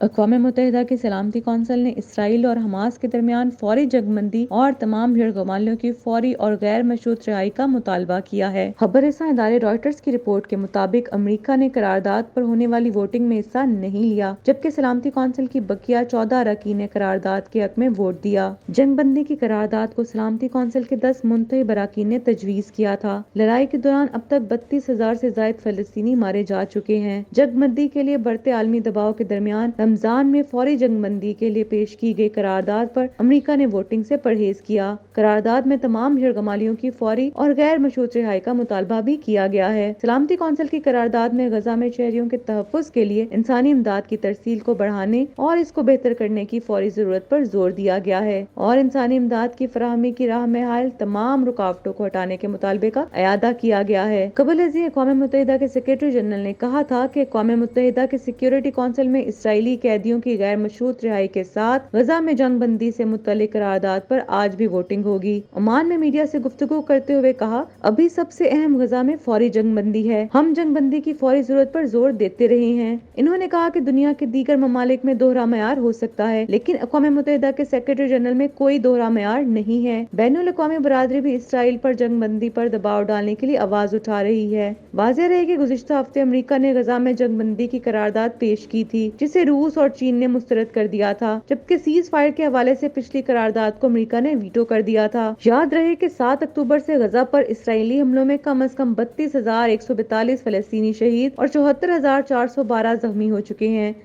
اقوام متحدہ کی سلامتی کونسل نے اسرائیل اور حماس کے درمیان فوری جنگ بندی اور تمام بھیڑ گمالیوں کی فوری اور غیر مشروط رہائی کا مطالبہ کیا ہے۔ خبر رساں ادارے رائٹرز کی رپورٹ کے مطابق امریکہ نے قرارداد پر ہونے والی ووٹنگ میں حصہ نہیں لیا، جبکہ سلامتی کونسل کی بقیہ 14 اراکین نے قرارداد کے حق میں ووٹ دیا۔ جنگ بندی کی قرارداد کو سلامتی کونسل کے 10 منتخب اراکین نے تجویز کیا تھا۔ لڑائی کے دوران اب تک 32,000 سے زائد فلسطینی مارے جا چکے ہیں۔ جنگ بندی کے لیے بڑھتے عالمی دباؤ کے درمیان رمضان میں فوری جنگ بندی کے لیے پیش کی گئی قرارداد پر امریکہ نے ووٹنگ سے پرہیز کیا۔ قرارداد میں تمام بھیڑ گمالیوں کی فوری اور غیر مشروط رہائی کا مطالبہ بھی کیا گیا ہے۔ سلامتی کونسل کی قرارداد میں غزہ میں شہریوں کے تحفظ کے لیے انسانی امداد کی ترسیل کو بڑھانے اور اس کو بہتر کرنے کی فوری ضرورت پر زور دیا گیا ہے اور انسانی امداد کی فراہمی کی راہ میں حائل تمام رکاوٹوں کو ہٹانے کے مطالبے کا اعادہ کیا گیا ہے۔ قبل ازیں اقوام متحدہ کے سیکریٹری جنرل نے کہا تھا کہ اقوام متحدہ کے سیکیورٹی کونسل میں اسرائیلی قیدیوں کی غیر مشروط رہائی کے ساتھ غزہ میں جنگ بندی سے متعلق قرارداد پر آج بھی ووٹنگ ہوگی۔ عمان میں میڈیا سے گفتگو کرتے ہوئے کہا، ابھی سب سے اہم غزہ میں فوری جنگ بندی ہے۔ ہم جنگ بندی کی فوری ضرورت پر زور دیتے رہے ہیں۔ انہوں نے کہا کہ دنیا کے دیگر ممالک میں دوہرا معیار ہو سکتا ہے، لیکن اقوام متحدہ کے سیکریٹری جنرل میں کوئی دوہرا معیار نہیں ہے۔ بین الاقوامی برادری بھی اسرائیل پر جنگ بندی پر دباؤ ڈالنے کے لیے آواز اٹھا رہی ہے۔ واضح رہے کہ گزشتہ ہفتے امریکہ نے غزہ میں جنگ بندی کی قرارداد پیش کی تھی، جسے روس اور چین نے مسترد کر دیا تھا، جبکہ سیز فائر کے حوالے سے پچھلی قرارداد کو امریکہ نے ویٹو کر دیا تھا۔ یاد رہے کہ 7 اکتوبر سے غزہ پر اسرائیلی حملوں میں کم از کم 32,142 فلسطینی شہید اور 74,412 زخمی ہو چکے ہیں۔